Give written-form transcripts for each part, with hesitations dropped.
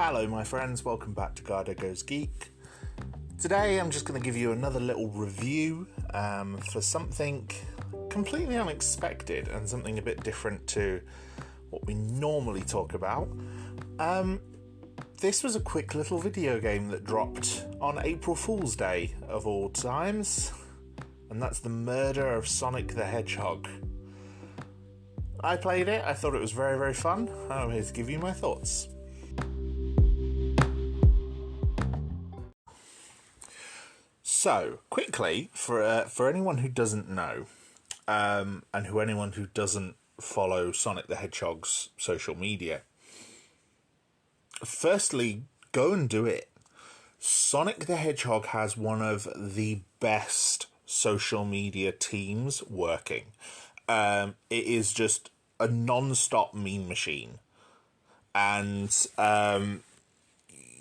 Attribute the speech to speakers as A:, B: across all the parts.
A: Hello my friends, welcome back to Garhdo Goes Geek. Today I'm just going to give you another little review for something completely unexpected and something a bit different to what we normally talk about. This was a quick little video game that dropped on April Fool's Day of all times, and that's the murder of Sonic the Hedgehog. I played it, I thought it was very, very fun. I'm here to give you my thoughts. So, quickly, for anyone who doesn't know, and anyone who doesn't follow Sonic the Hedgehog's social media, firstly, go and do it. Sonic the Hedgehog has one of the best social media teams working. It is just a non-stop meme machine. And,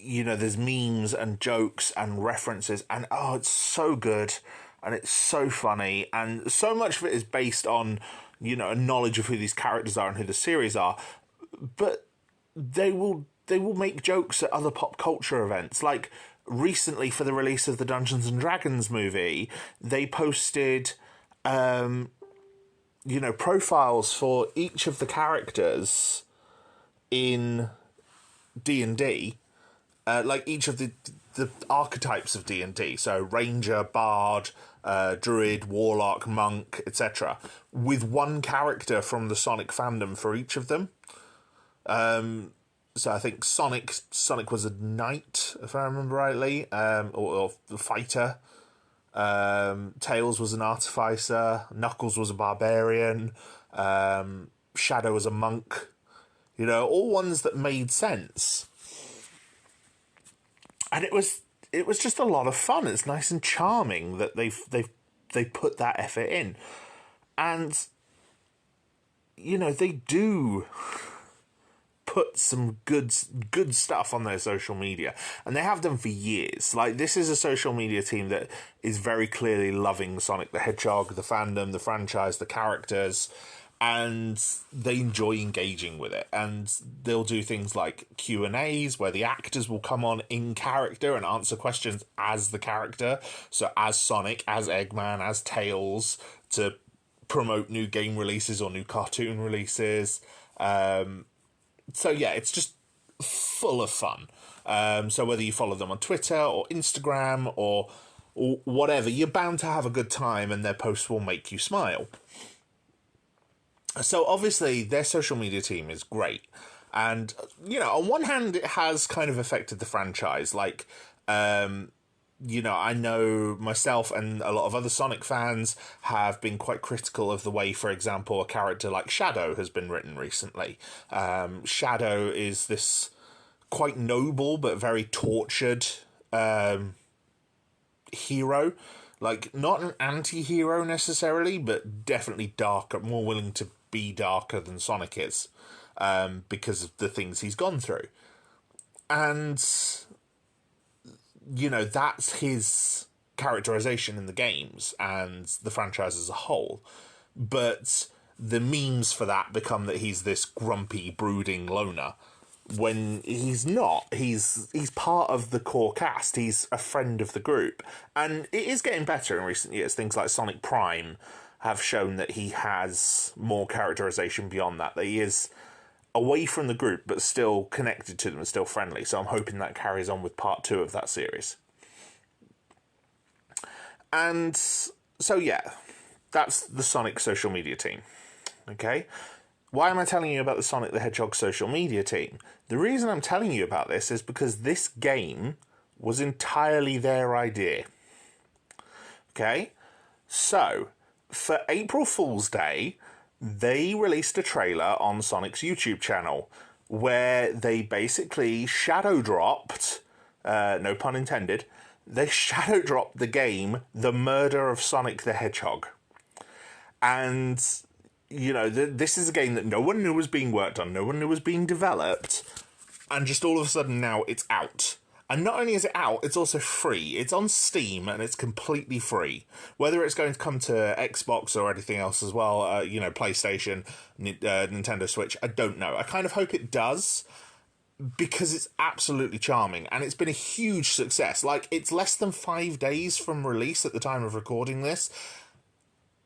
A: there's memes and jokes and references, and it's so good, and it's so funny, and so much of it is based on, a knowledge of who these characters are and who the series are, but they will make jokes at other pop culture events. Like, recently, for the release of the Dungeons and Dragons movie, they posted, profiles for each of the characters in D&D, like each of the archetypes of D&D, so Ranger, Bard, Druid, Warlock, Monk, etc., with one character from the Sonic fandom for each of them. So I think Sonic was a knight, if I remember rightly, or the fighter. Tails was an artificer. Knuckles was a barbarian. Shadow was a monk. All ones that made sense. And it was just a lot of fun. It's nice and charming that they put that effort in, and they do put some good stuff on their social media, and they have done for years. Like, this is a social media team that is very clearly loving Sonic the Hedgehog, the fandom, the franchise, the characters, and they enjoy engaging with it. And they'll do things like Q&As where the actors will come on in character and answer questions as the character, so as Sonic, as Eggman, as Tails, to promote new game releases or new cartoon releases. So yeah, it's just full of fun. So whether you follow them on Twitter or Instagram or whatever, you're bound to have a good time, and their posts will make you smile. So obviously their social media team is great. And, on one hand, it has kind of affected the franchise. Like, I know myself and a lot of other Sonic fans have been quite critical of the way, for example, a character like Shadow has been written recently. Shadow is this quite noble but very tortured hero. Like, not an anti-hero necessarily, but definitely darker, more willing to be darker than Sonic is, because of the things he's gone through. And, that's his characterization in the games and the franchise as a whole. But the memes for that become that he's this grumpy, brooding loner, when he's not. He's part of the core cast. He's a friend of the group. And it is getting better in recent years. Things like Sonic Prime have shown that he has more characterization beyond that. That he is away from the group, but still connected to them and still friendly. So I'm hoping that carries on with part 2 of that series. And so, yeah, that's the Sonic social media team. Okay? Why am I telling you about the Sonic the Hedgehog social media team? The reason I'm telling you about this is because this game was entirely their idea. Okay? So, for April Fool's Day, they released a trailer on Sonic's YouTube channel where they basically shadow dropped, no pun intended, they shadow dropped the game The Murder of Sonic the Hedgehog. And this is a game that no one knew was being worked on, no one knew was being developed, and just all of a sudden now it's out. And not only is it out, it's also free. It's on Steam, and it's completely free. Whether it's going to come to Xbox or anything else as well, PlayStation, Nintendo Switch, I don't know. I kind of hope it does. because it's absolutely charming, and it's been a huge success. Like, it's less than 5 days from release at the time of recording this,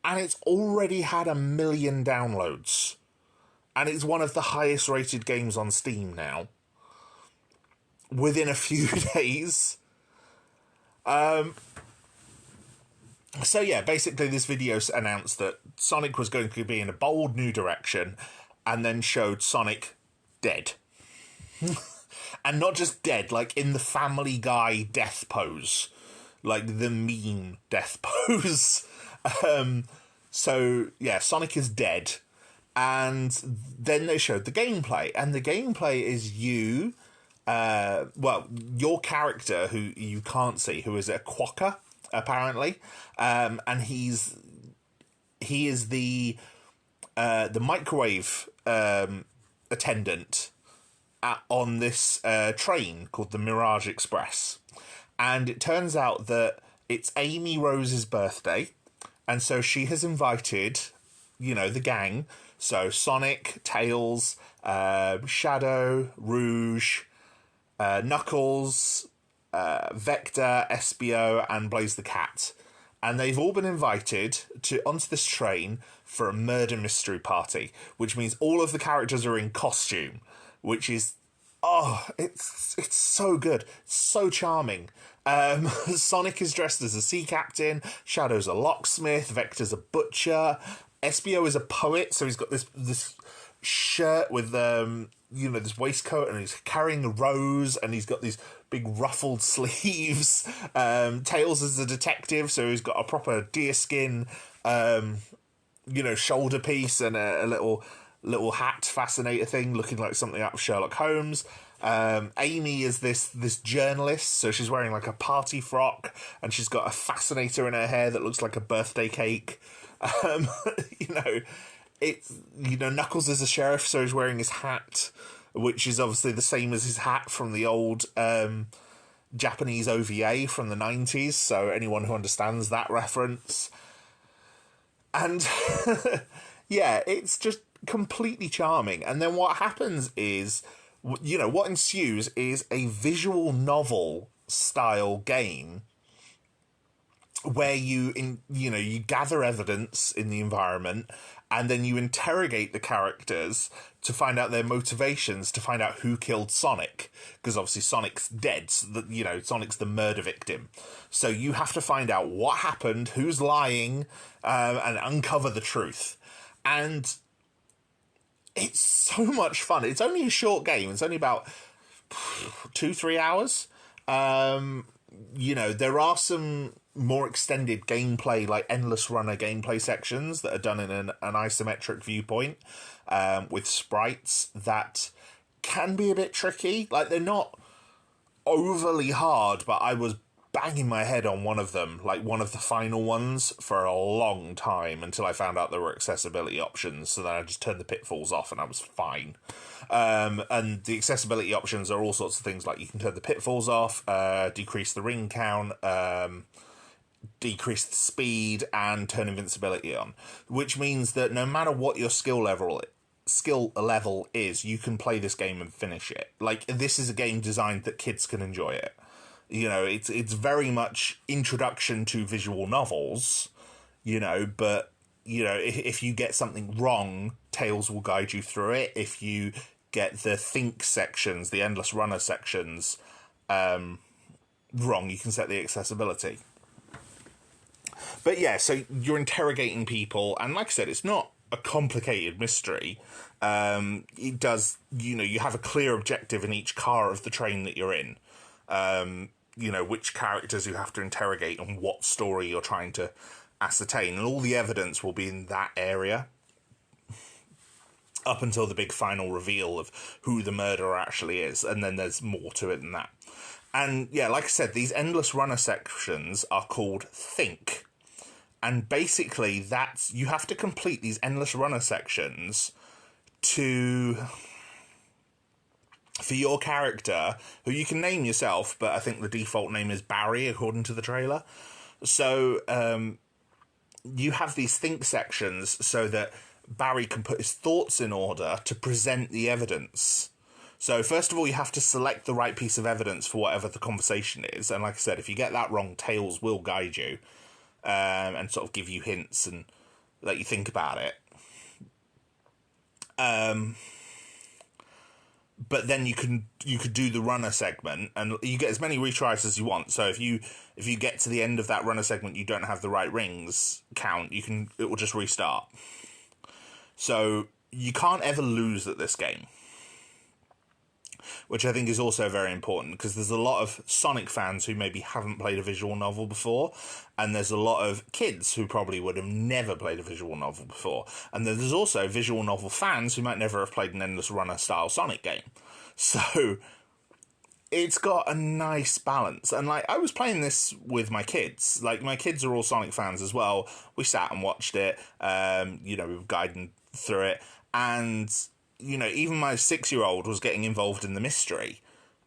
A: and it's already had 1 million downloads. And it's one of the highest rated games on Steam now, within a few days. So yeah, basically this video announced that Sonic was going to be in a bold new direction, and then showed Sonic dead. And not just dead, like in the Family Guy death pose. Like the meme death pose. So yeah, Sonic is dead. And then they showed the gameplay. And the gameplay is you... your character, who you can't see, who is a quokka, apparently, and he is the microwave attendant on this train called the Mirage Express. And it turns out that it's Amy Rose's birthday, and so she has invited, the gang, so Sonic, Tails, Shadow, Rouge, Knuckles, Vector, Espio, and Blaze the Cat. And they've all been invited onto this train for a murder mystery party, which means all of the characters are in costume, which is, it's so good, so charming. Sonic is dressed as a sea captain, Shadow's a locksmith, Vector's a butcher, Espio is a poet, so he's got this shirt with this waistcoat, and he's carrying a rose, and he's got these big ruffled sleeves. Tails is a detective, so he's got a proper deerskin, shoulder piece, and a little hat fascinator thing, looking like something out of Sherlock Holmes. Amy is this journalist, so she's wearing like a party frock, and she's got a fascinator in her hair that looks like a birthday cake. Knuckles is a sheriff, so he's wearing his hat, which is obviously the same as his hat from the old Japanese OVA from the 90s, so anyone who understands that reference. And yeah, it's just completely charming. And then what happens is, what ensues is a visual novel style game where you gather evidence in the environment, and then you interrogate the characters to find out their motivations, to find out who killed Sonic, because obviously Sonic's dead, so Sonic's the murder victim. So you have to find out what happened, who's lying, and uncover the truth. And it's so much fun. It's only a short game. It's only about 2-3 hours. There are some more extended gameplay, like endless runner gameplay sections that are done in an isometric viewpoint, with sprites that can be a bit tricky. Like, they're not overly hard, but I was banging my head on one of them, like one of the final ones, for a long time, until I found out there were accessibility options. So then I just turned the pitfalls off and I was fine. And the accessibility options are all sorts of things, like you can turn the pitfalls off, decrease the ring count, decrease the speed, and turn invincibility on, which means that no matter what your skill level is, you can play this game and finish it. Like, this is a game designed that kids can enjoy it. It's very much introduction to visual novels, but if you get something wrong, Tails will guide you through it. If you get the think sections, the endless runner sections, wrong, you can set the accessibility. But yeah, so you're interrogating people, and like I said, it's not a complicated mystery. It does, you have a clear objective in each car of the train that you're in. Which characters you have to interrogate and what story you're trying to ascertain. And all the evidence will be in that area, up until the big final reveal of who the murderer actually is. And then there's more to it than that. And yeah, like I said, these endless runner sections are called Think. And basically you have to complete these endless runner sections for your character, who you can name yourself, but I think the default name is Barry, according to the trailer. So you have these think sections so that Barry can put his thoughts in order to present the evidence. So first of all, you have to select the right piece of evidence for whatever the conversation is. And like I said, if you get that wrong, Tails will guide you and sort of give you hints and let you think about it. But then you could do the runner segment, and you get as many retries as you want. So if you get to the end of that runner segment, you don't have the right rings count, it will just restart. So you can't ever lose at this game, which I think is also very important, because there's a lot of Sonic fans who maybe haven't played a visual novel before, and there's a lot of kids who probably would have never played a visual novel before, and then there's also visual novel fans who might never have played an Endless Runner style Sonic game. So it's got a nice balance, and like, I was playing this with my kids. Like, my kids are all Sonic fans as well. We sat and watched it, we were guiding through it, and even my 6-year-old was getting involved in the mystery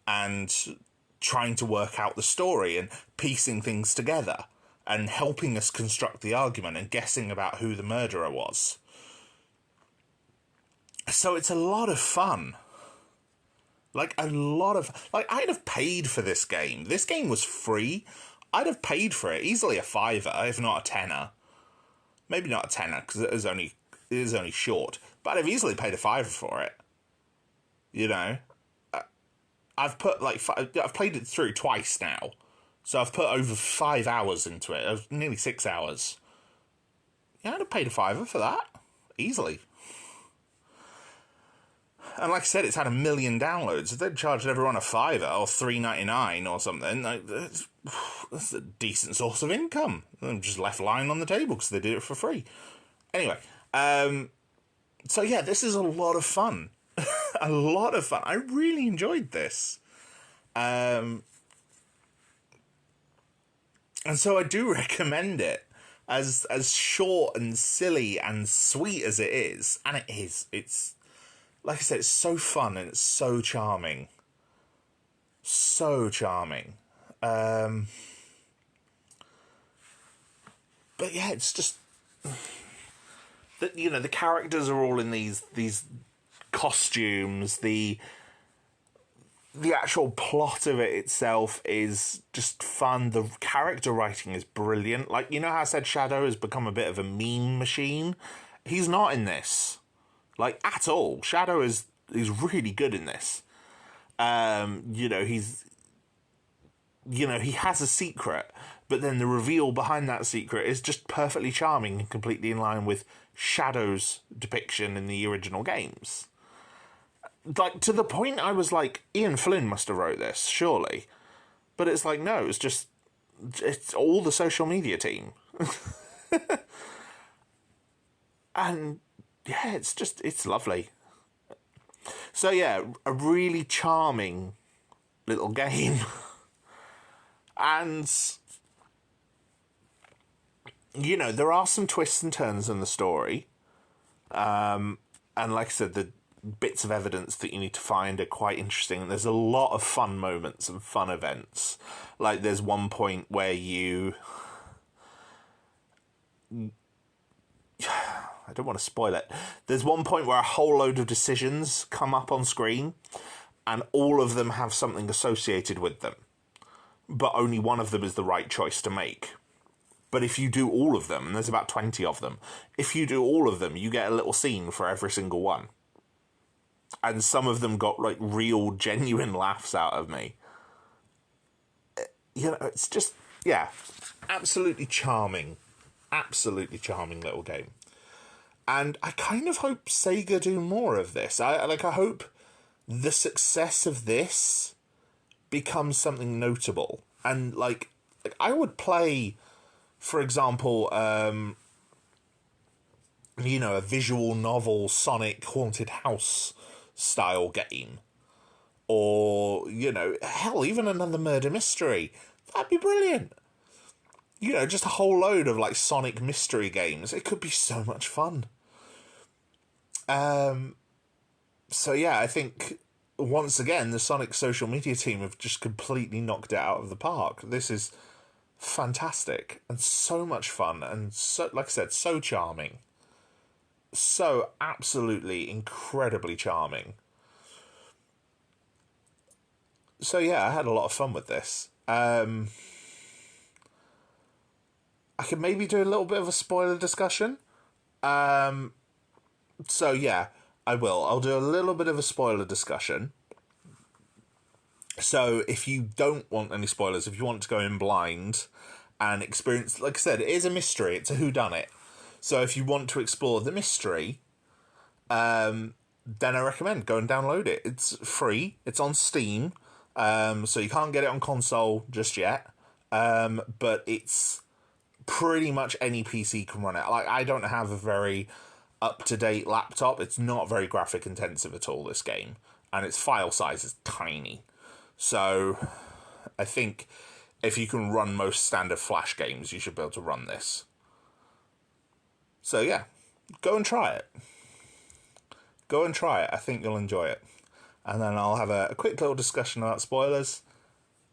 A: and trying to work out the story and piecing things together and helping us construct the argument and guessing about who the murderer was. So it's a lot of fun. Like, I'd have paid for this game. This game was free. I'd have paid for it. Easily a £5, if not a £10. Maybe not a £10, because it is only short. But I've easily paid a £5 for it. I've played it through twice now. So I've put over 5 hours into it. Nearly 6 hours. Yeah, I'd have paid a £5 for that. Easily. And like I said, it's had 1 million downloads. If they'd charged everyone a £5 or $3.99 or something, that's a decent source of income. I'm just left lying on the table because they did it for free. Anyway, so yeah, this is a lot of fun. A lot of fun. I really enjoyed this. And so I do recommend it, as short and silly and sweet as it is. And it is. It's, like I said, it's so fun and it's so charming. So charming. But yeah, it's just... the characters are all in these costumes. The actual plot of it itself is just fun. The character writing is brilliant. Like, how I said Shadow has become a bit of a meme machine? He's not in this. Like, at all. Shadow is really good in this. He has a secret, but then the reveal behind that secret is just perfectly charming and completely in line with Shadow's depiction in the original games. Like, to the point I was like, Ian Flynn must have wrote this, surely. But it's like, no, it's all the social media team. And yeah, it's lovely. So yeah, a really charming little game. And, there are some twists and turns in the story. And like I said, the bits of evidence that you need to find are quite interesting. There's a lot of fun moments and fun events. Like, there's one point where I don't want to spoil it. There's one point where a whole load of decisions come up on screen, and all of them have something associated with them. But only one of them is the right choice to make. But if you do all of them, and there's about 20 of them, if you do all of them, you get a little scene for every single one. And some of them got, like, real, genuine laughs out of me. It's just, yeah, absolutely charming. Absolutely charming little game. And I kind of hope Sega do more of this. I hope the success of this becomes something notable. And, like I would play, for example, a visual novel Sonic Haunted House style game. Or, hell, even another murder mystery. That'd be brilliant. Just a whole load of, like, Sonic mystery games. It could be so much fun. So yeah, I think once again the Sonic social media team have just completely knocked it out of the park. This is fantastic and so much fun, and so, like I said, so charming. So absolutely incredibly charming. So yeah, I had a lot of fun with this. I could maybe do a little bit of a spoiler discussion. So yeah, I will. I'll do a little bit of a spoiler discussion. So if you don't want any spoilers, if you want to go in blind and experience, like I said, it is a mystery. It's a whodunit. So if you want to explore the mystery, then I recommend go and download it. It's free. It's on Steam. So you can't get it on console just yet. But it's pretty much any PC can run it. Like, I don't have a very up-to-date laptop. It's not very graphic intensive at all, this game. And its file size is tiny. So I think if you can run most standard Flash games, you should be able to run this. So yeah, go and try it. Go and try it. I think you'll enjoy it. And then I'll have a quick little discussion about spoilers,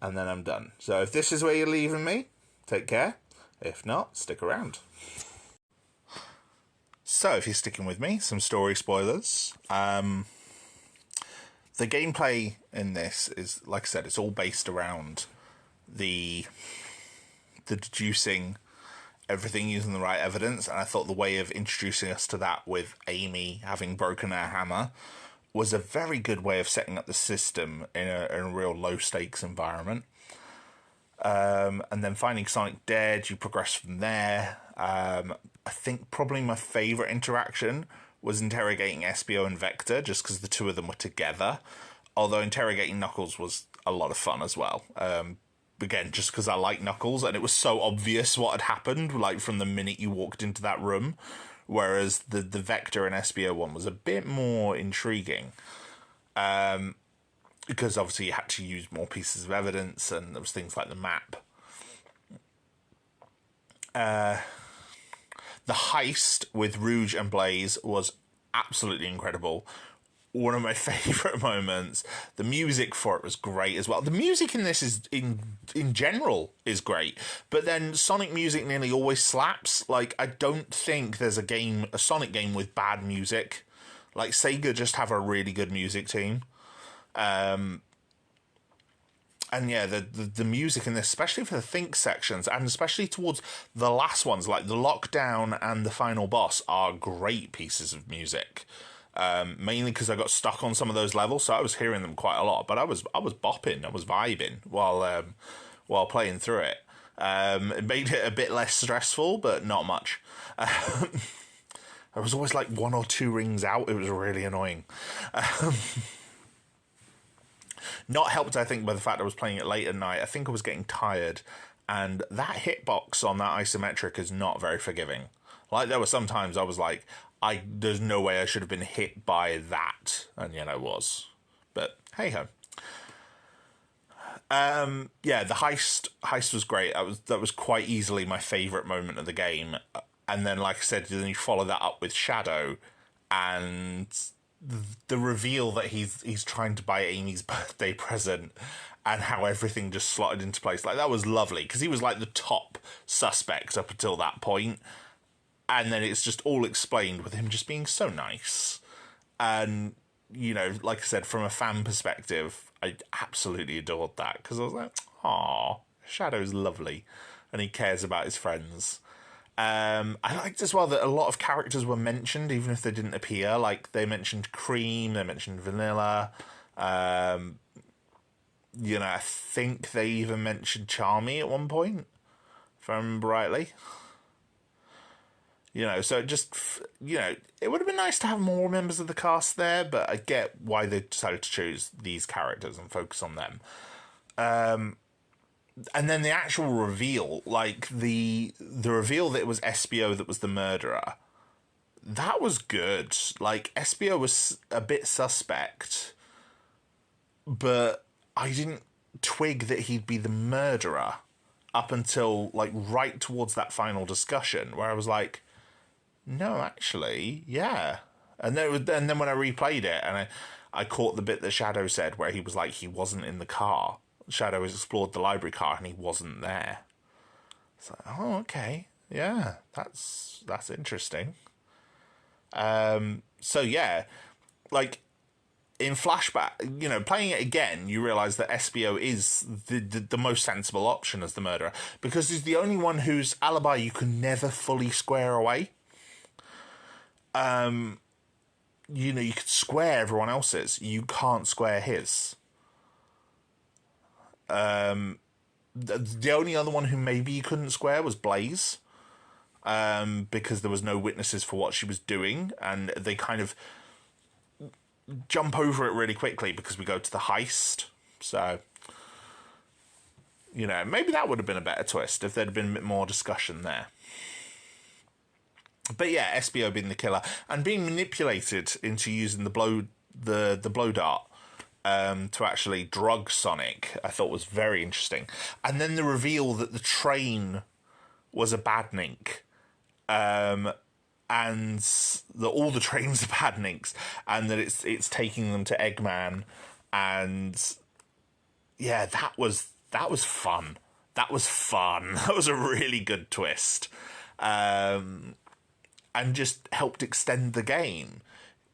A: and then I'm done. So if this is where you're leaving me, take care. If not, stick around. So if you're sticking with me, some story spoilers. The gameplay in this is, like I said, it's all based around the deducing everything using the right evidence, and I thought the way of introducing us to that with Amy having broken her hammer was a very good way of setting up the system in a real low-stakes environment. And then finding Sonic dead, you progress from there. I think probably my favourite interaction was interrogating SBO and Vector, just because the two of them were together. Although interrogating Knuckles was a lot of fun as well. Again, just because I like Knuckles, and it was so obvious what had happened, like, from the minute you walked into that room. Whereas the Vector and SBO one was a bit more intriguing. Because obviously you had to use more pieces of evidence, and there was things like the map. The heist with Rouge and Blaze was absolutely incredible. One of my favourite moments. The music for it was great as well. The music in this is, in general, is great. But then Sonic music nearly always slaps. Like, I don't think there's a Sonic game with bad music. Like, Sega just have a really good music team. And yeah, the music in this, especially for the Think sections, and especially towards the last ones, like the Lockdown and the final boss, are great pieces of music. Mainly because I got stuck on some of those levels, so I was hearing them quite a lot. But I was bopping, I was vibing while playing through it. It made it a bit less stressful, but not much. I was always like 1 or 2 rings out. It was really annoying. Not helped, I think, by the fact I was playing it late at night. I think I was getting tired, and that hitbox on that isometric is not very forgiving. Like, there were some times I was like, there's no way I should have been hit by that, and yet I was. But hey-ho. Yeah, the heist was great. That was quite easily my favourite moment of the game. And then, like I said, then you follow that up with Shadow, and the reveal that he's trying to buy Amy's birthday present, and how everything just slotted into place. Like, that was lovely, because he was like the top suspect up until that point. And then it's just all explained with him just being so nice. And, you know, like I said, from a fan perspective, I absolutely adored that. Because I was like, aw, Shadow's lovely. And he cares about his friends. I liked as well that a lot of characters were mentioned, even if they didn't appear. Like, they mentioned Cream, they mentioned Vanilla. You know, I think they even mentioned Charmy at one point, if I remember rightly. You know, so just, you know, it would have been nice to have more members of the cast there, but I get why they decided to choose these characters and focus on them. And then the actual reveal, like the reveal that it was SBO that was the murderer, that was good. Like, SBO was a bit suspect, but I didn't twig that he'd be the murderer up until, like, right towards that final discussion, where I was like, no, actually, yeah. And then when I replayed it, and I caught the bit that Shadow said where he was like, he wasn't in the car. Shadow has explored the library car and he wasn't there. It's like, oh, okay, yeah, that's interesting. So yeah, like, in flashback, you know, playing it again, you realise that SBO is the most sensible option as the murderer, because he's the only one whose alibi you can never fully square away. You know, you could square everyone else's, you can't square his. The only other one who maybe you couldn't square was Blaze, because there was no witnesses for what she was doing, and they kind of jump over it really quickly because we go to the heist. So, you know, maybe that would have been a better twist if there'd been a bit more discussion there. But yeah, SBO being the killer and being manipulated into using the blow dart to actually drug Sonic, I thought was very interesting. And then the reveal that the train was a badnik, and that all the trains are badniks, and that it's taking them to Eggman, and yeah, that was fun. That was fun. That was a really good twist, and just helped extend the game.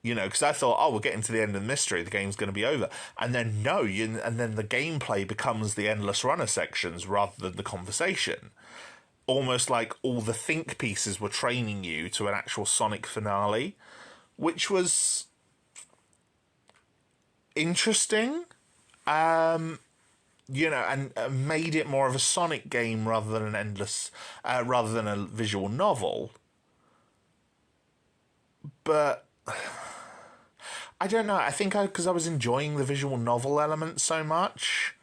A: You know, because I thought, oh, we're getting to the end of the mystery, the game's going to be over. And then, no, and then the gameplay becomes the endless runner sections rather than the conversation. Almost like all the think pieces were training you to an actual Sonic finale, which was interesting, you know, and made it more of a Sonic game rather than rather than a visual novel. But I don't know. I think because I was enjoying the visual novel element so much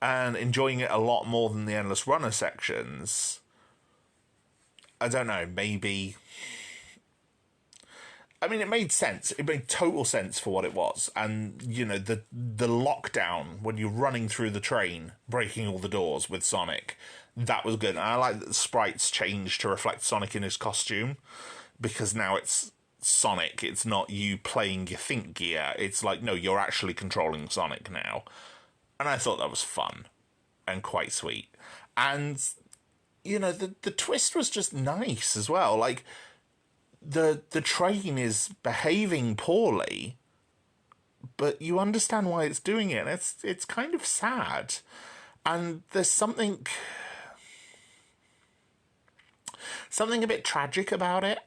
A: and enjoying it a lot more than the endless runner sections. I don't know. Maybe. I mean, it made sense. It made total sense for what it was. And, you know, the lockdown when you're running through the train, breaking all the doors with Sonic, that was good. And I like that the sprites changed to reflect Sonic in his costume, because now it's Sonic. It's not you playing your think gear. It's like, no, you're actually controlling Sonic now. And I thought that was fun and quite sweet. And, you know, the twist was just nice as well. Like, the train is behaving poorly, but you understand why it's doing it. And it's kind of sad. And there's something a bit tragic about it.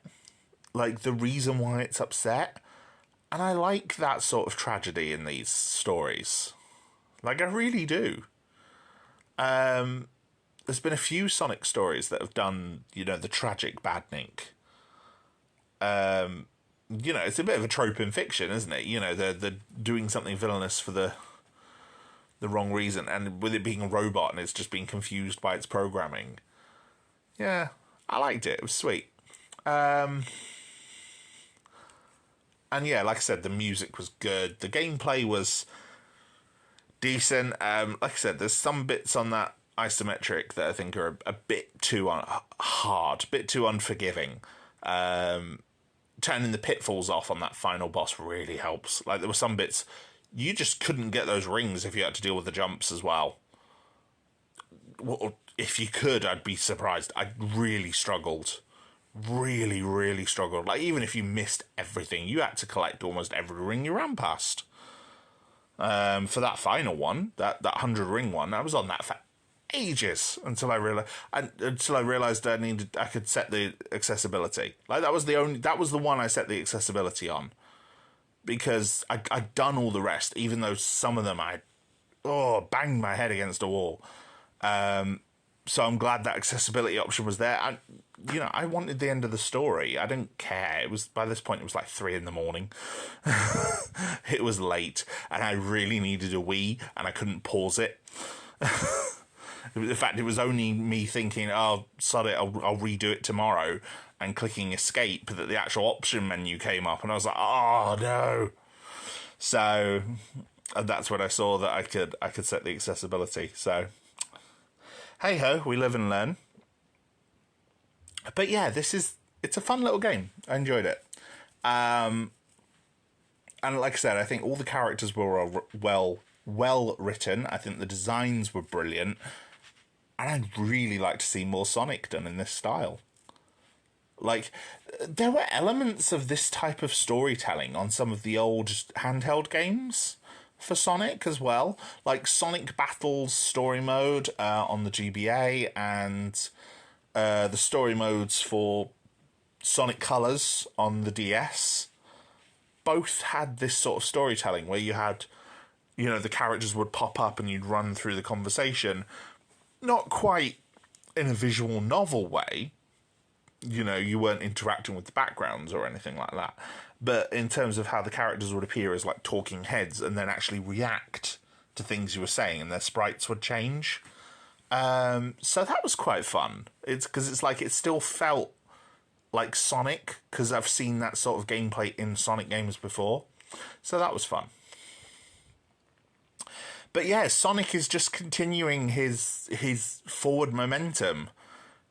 A: Like, the reason why it's upset. And I like that sort of tragedy in these stories. Like, I really do. There's been a few Sonic stories that have done, you know, the tragic badnik. You know, it's a bit of a trope in fiction, isn't it? You know, they're doing something villainous for the wrong reason, and with it being a robot and it's just being confused by its programming. Yeah, I liked it. It was sweet. And yeah, like I said, the music was good. The gameplay was decent. Like I said, there's some bits on that isometric that I think are a bit too hard, a bit too unforgiving. Turning the pitfalls off on that final boss really helps. Like, there were some bits you just couldn't get those rings if you had to deal with the jumps as well. Well, if you could, I'd be surprised. I really struggled. Really, really struggled. Like, even if you missed everything, you had to collect almost every ring you ran past. For that final one, that 100 ring one, I was on that for ages until I realized I could set the accessibility. Like, that was the one I set the accessibility on, because I'd done all the rest, even though some of them I banged my head against a wall. So I'm glad that accessibility option was there. And, you know, I wanted the end of the story. I didn't care. It was, by this point, it was like 3 a.m. It was late, and I really needed a wee, and I couldn't pause it. In fact, it was only me thinking, oh, sod it, I'll redo it tomorrow, and clicking escape that the actual option menu came up, and I was like, oh, no. So, and that's when I saw that I could set the accessibility. So, hey-ho, we live and learn. But yeah, it's a fun little game. I enjoyed it. And like I said, I think all the characters were well written. I think the designs were brilliant. And I'd really like to see more Sonic done in this style. Like, there were elements of this type of storytelling on some of the old handheld games for Sonic as well, like Sonic Battles story mode on the GBA, and the story modes for Sonic Colors on the DS. Both had this sort of storytelling where you had, you know, the characters would pop up and you'd run through the conversation, not quite in a visual novel way. You know, you weren't interacting with the backgrounds or anything like that. But in terms of how the characters would appear as, like, talking heads and then actually react to things you were saying, and their sprites would change. So that was quite fun. It's because it's like it still felt like Sonic, because I've seen that sort of gameplay in Sonic games before. So that was fun. But yeah, Sonic is just continuing his forward momentum.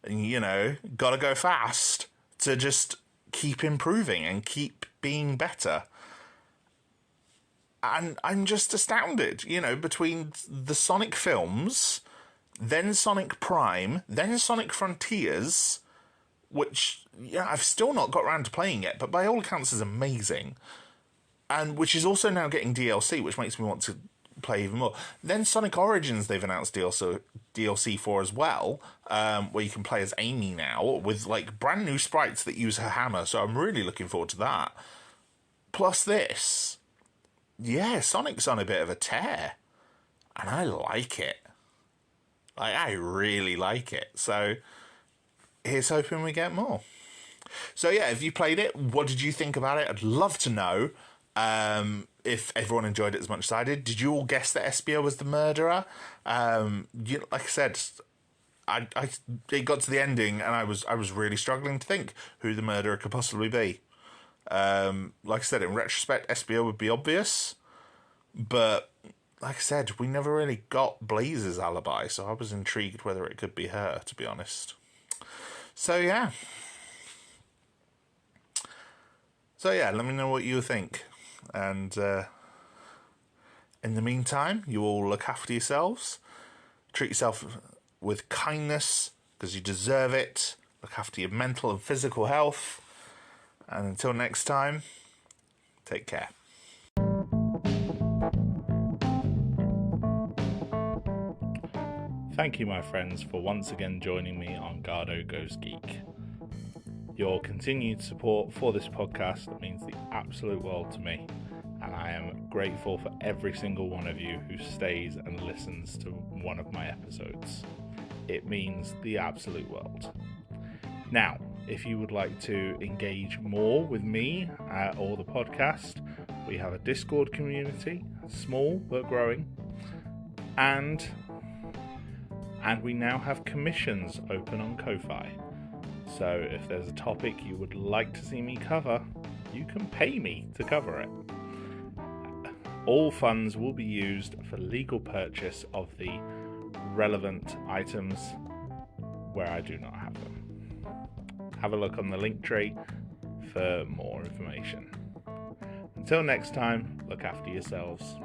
A: You know, gotta go fast to just keep improving and keep being better. And I'm just astounded, you know, between the Sonic films, then Sonic Prime, then Sonic Frontiers, which, yeah, I've still not got around to playing yet, but by all accounts is amazing. And which is also now getting DLC, which makes me want to play even more. Then Sonic Origins, they've announced DLC for as well, where you can play as Amy now with like brand new sprites that use her hammer. So I'm really looking forward to that. Plus this, yeah, Sonic's on a bit of a tear, and I like it. Like, I really like it. So here's hoping we get more. So yeah, if you played it, what did you think about it? I'd love to know. If everyone enjoyed it as much as I did. Did you all guess that Espio was the murderer? Like I said, it got to the ending and I was really struggling to think who the murderer could possibly be. Like I said, in retrospect, Espio would be obvious, but like I said, we never really got Blaze's alibi, so I was intrigued whether it could be her, to be honest. So yeah. Let me know what you think. And in the meantime, you all look after yourselves. Treat yourself with kindness, because you deserve it. Look after your mental and physical health. And until next time, take care.
B: Thank you, my friends, for once again joining me on Garhdo Goes Geek. Your continued support for this podcast means the absolute world to me, and I am grateful for every single one of you who stays and listens to one of my episodes. It means the absolute world. Now, if you would like to engage more with me or the podcast, we have a Discord community, small but growing, and we now have commissions open on Ko-Fi. So if there's a topic you would like to see me cover, you can pay me to cover it. All funds will be used for legal purchase of the relevant items where I do not have them. Have a look on the link tree for more information. Until next time, look after yourselves.